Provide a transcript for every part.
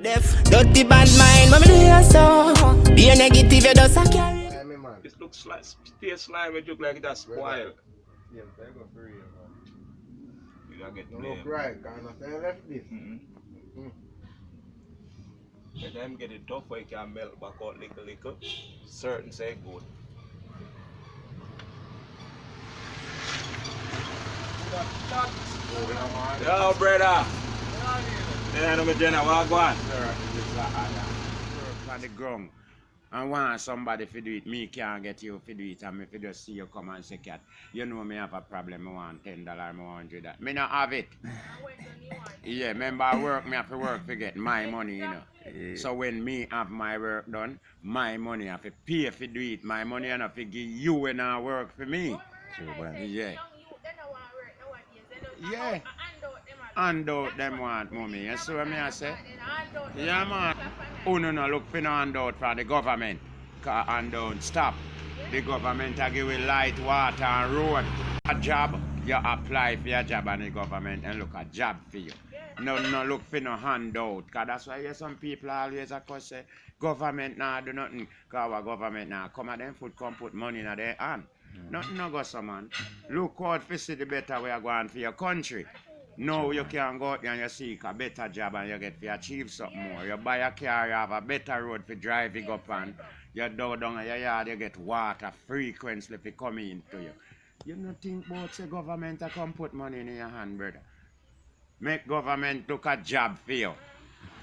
Def, dirty bad mind, mommy do you so. Be a negative, you just a carry. It looks like stay slime, it look like it has spoiled. Yeah, they go for real, man. You gotta get No blame. look right, kind of thing left this. Let them get it tough, where you can melt back out little. Certain say good. Yo, brother. Yeah, no, Jenna, what go on? On the ground and want somebody to do it, me can't get you to do it, and me to just see you come and say, cat, you know me have a problem, I want $10, I want do that. Me not have it. Yeah, remember I work, me have to work to get my money, you know. So when me have my work done, my money I have to pay for do it. My money I have to give you when I work for me. Yeah. Yeah. And out them want money. You see what me I say? Yeah, man. Who no look for no handout from the government. Cause handout stop. The government a give you light, water and road. A job, you apply for your job and the government and look at job for you. No look for no handout. Cause that's why some people always say government nah do nothing. Cause our government nah come at them foot come put money in their hand. Nothing no go so man. Look out for see the better way you going for your country. No, you can go out there and you seek a better job and you get to achieve something more. You buy a car, you have a better road for driving up and you go down in your yard, you get water frequently for coming into you. You don't think about the government to come put money in your hand, brother. Make government look a job for you.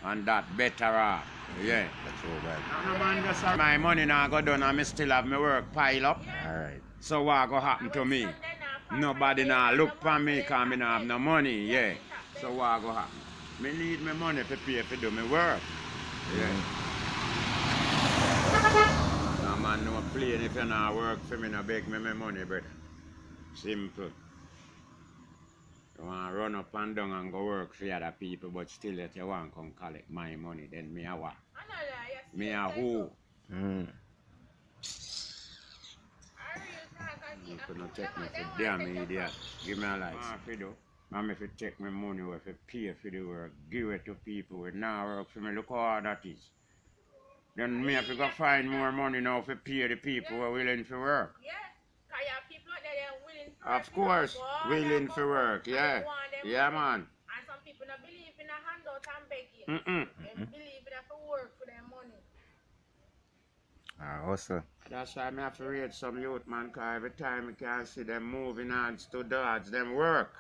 And that better off. Yeah. That's all bad. No, man, just my money now go down and I still have my work pile up. Alright. So what go happen to me? Nobody now look for me because I don't have no money, yeah. So what go happen? Me need my money to pay for do my work. Yeah. No man, no plane if you not work for me, no beg me my money, brother. Simple. You want to run up and down and go work for other people, but still yet you want to come collect my money, then me a what? Me a who? You couldn't take me for damn idiot. Give me a life. I'm if you take my money or if you pay for the work, give it to people with now work for me, look how hard that is. Then me have to go find more money now to pay the people who are willing to work. Of course, willing to work, yeah. Yeah, man. And some people don't believe in a handout and begging. They believe in a work for their money. Also. That's why I have to rate some youth, man, because every time I can see them moving hands to dogs, them work.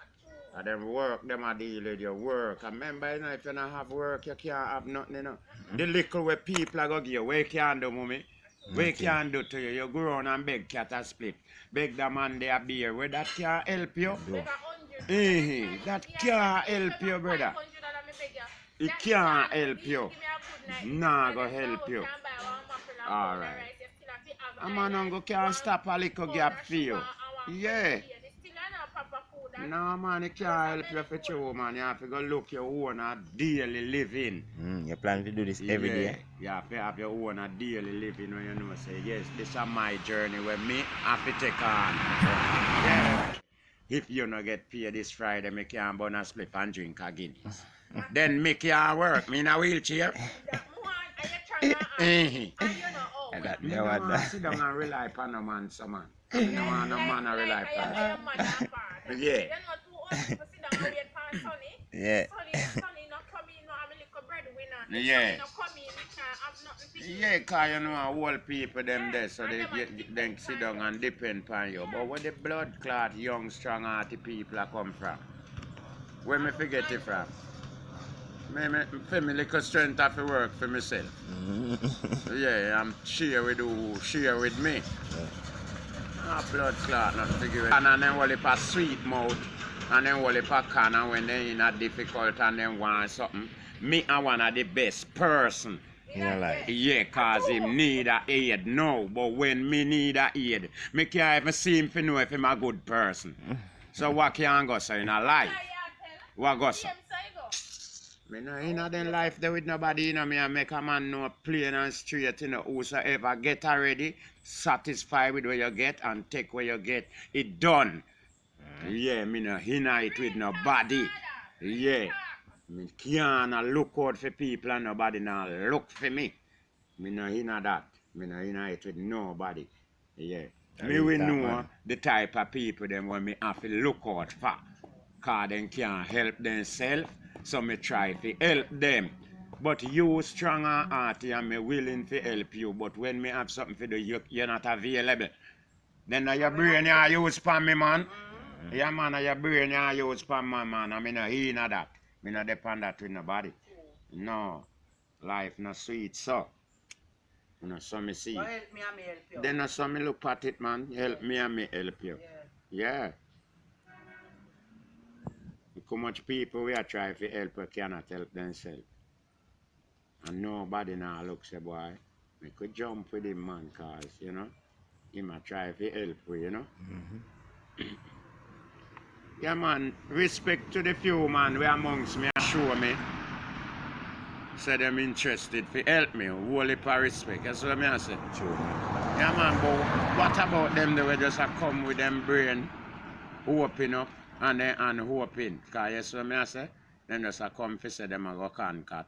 And them work, them a deal with your work. And remember, you know, if you don't have work, you can't have nothing, you know. The little way people are going to give you, what you can do, mommy? What you can do to you? You go around and beg cat a split. Beg the man they a beer. Where that can help you? That can't help you, brother. It can't help you. Nah, go help you. Alright. A man can't stop a little gap for you. Yeah. No, man, it can't help you for you, man. You have to go look your own daily living. You plan to do this every day? You have to have your own daily living when you know, say, yes, this is my journey where me have to take on. Yeah. If you don't get paid this Friday, me can't burn a split and drink a Guinness. Then me can't work. Me in a wheelchair. Me don't want to sit down and rely upon no man, so man. Me don't want no man to rely upon. Yeah. Yeah. Yeah. Yeah, because you know, old people them there, so they sit down and depend on you. But where the blood clot, young, strong hearted people are come from? Where me forget it from? Me little strength have to work for myself. Yeah, I'm share with who share with me. Blood clot, not figure it. And then all it a sweet mouth, and then all it a can, and when they in a difficult and then want something, me I one of the best person. Yeah, cause him need a aid now, but when me need a aid, me can't even see him to know if him a good person. So what can go so in a life? What go so? Me no in a them life there with nobody, you know, me and make a man know plain and straight, you know, whosoever get already, satisfied with what you get and take what you get, it done. Yeah, me no in it with nobody. Yeah. Me can't look out for people and nobody now look for me. Me no inna that. Me no inna it with nobody. Yeah. Me will know the type of people them when me have to look out for. Cause them can't help themselves. So me try to help them. But you strong and hearty and me willing to help you. But when me have something to do, you're not available. Then your brain you use for me, man. Yeah, man, your brain you use for me, man. I mean, no inna that. Me no depend that with nobody. No. Life no sweet, so. You know, so me see. Well, help me and me help you. Then so me look at it, man. Help me and me help you. Yeah. How much people we are trying to help but cannot help themselves. And nobody now looks say, boy, we could jump with him, man, cause, you know, he might try to help we, you know. Yeah, man, respect to the few, man, we amongst me and show me. Say them interested to help me, whole heap of respect. That's what I say. True. Yeah, man, but what about them that will just come with them brain, open up and hoping? Because that's what I say. Them just come to say them and go can cat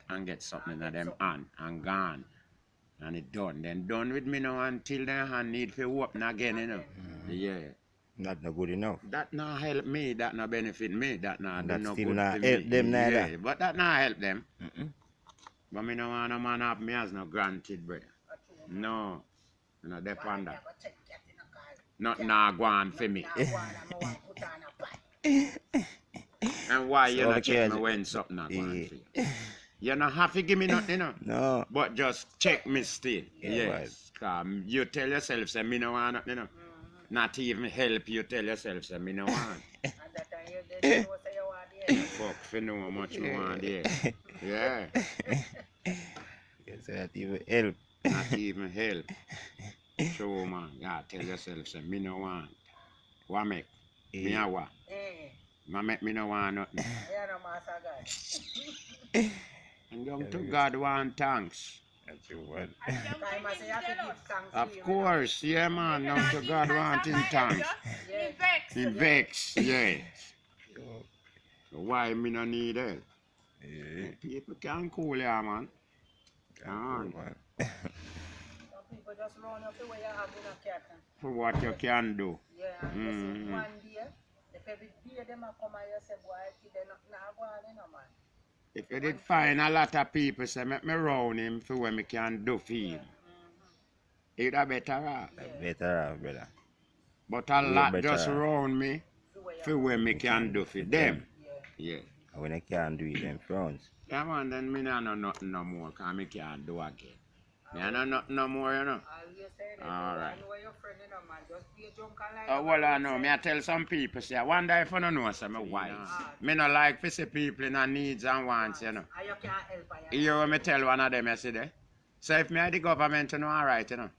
and get something in them hand and gone. And it done. Then done with me now until their hand need to open again, you know. Yeah. Not no good enough. That not help me, that not benefit me, that not do no still good not to help me. them neither. Yeah, but that not help them. But me no want no man have me as no granted bread. No. I no depend that. Not now go on for me. And why you not check me when something not going for you? You not have to give me nothing, you know. No. But just check me still. Yeah, Yes. You tell yourself, say, me no want nothing, you know. Not even help you tell yourself, say, me no want. And that time you say you want the help. Fuck, for know how much you want there. Yeah. Yes, that even help. Not even help. So, man, yeah, tell yourself, say, me no want. What make? Me a what? Ma make me no want nothing. Yeah, no master guy. And young to God want thanks. That's your word. Time I say you have to give thanks to Of him, course, yeah, man. Young to God want in thanks. Yeah. In vex, yeah. Why me no need help? Yeah. People can cool ya, man. Man. Some people just run up the way you have in a cat. For what you can do. Yeah, and you see one day, if every day them a come and you say, boy, kid, they not go on, no man. If you did find a lot of people say, make me round him for what me can do for him. You'd a better off. Better off, brother. But a lot better just off. round me for what me can do for them. Yeah. And when I can't do it, them frowns. Yeah, man, then me not know nothing no more, because me can't do again. Me not know nothing no more, you know. All right. Well, I know. Me I tell some people, say, I wonder if I don't know, say, me wise. Me not like to see people in a needs and wants, you know. And you can't help her. You hear what me tell one of them yesterday? So if me had the government, you know, all right, you know.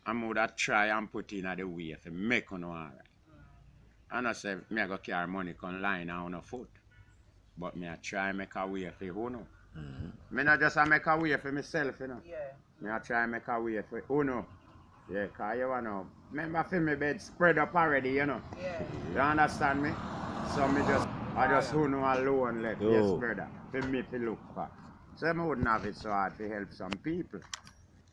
I would have try and put in the way to make you know all right. And I say, me I go carry money come line on a foot. But me I try make a way for who know. Me not just make a way for myself, you know. Yeah. Me I try make a way for who know. Yeah, cause you wanna remember for me bed spread up already, you know. Yeah. You understand me? So I just who know alone left, yes brother. For me to look for. So I wouldn't have it so hard to help some people.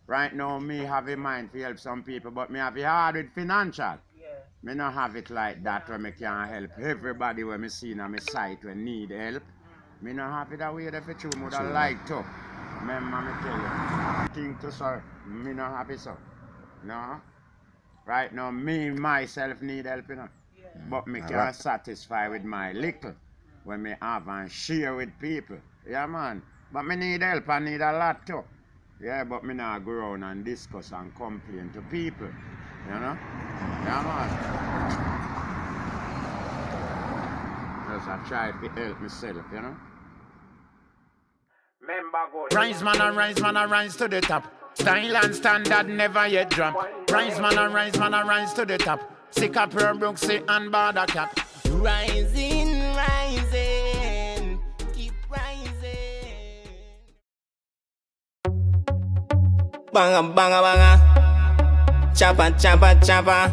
Right now me have in mind to help some people, but me have it hard with financial. Yeah. Me not have it like that where me can help everybody when me see on my site when need help. Me not have it that way that for true would have like to. Remember me tell you. Think to sir, me not have it so. No. Right now me myself need help, you know. Yeah. But me can't satisfy with my little when me have and share with people. Yeah man. But me need help, I need a lot too. Yeah, but me not go around and discuss and complain to people. You know? Yeah man. Just I try to help myself, you know? Rise man and rise to the top. Style and standard never yet drop. Rise man and rise to the top. Sickapuremuzik and border cat. Rising, rising, keep rising. Banga, banga, banga. Chapa, chapa, chapa.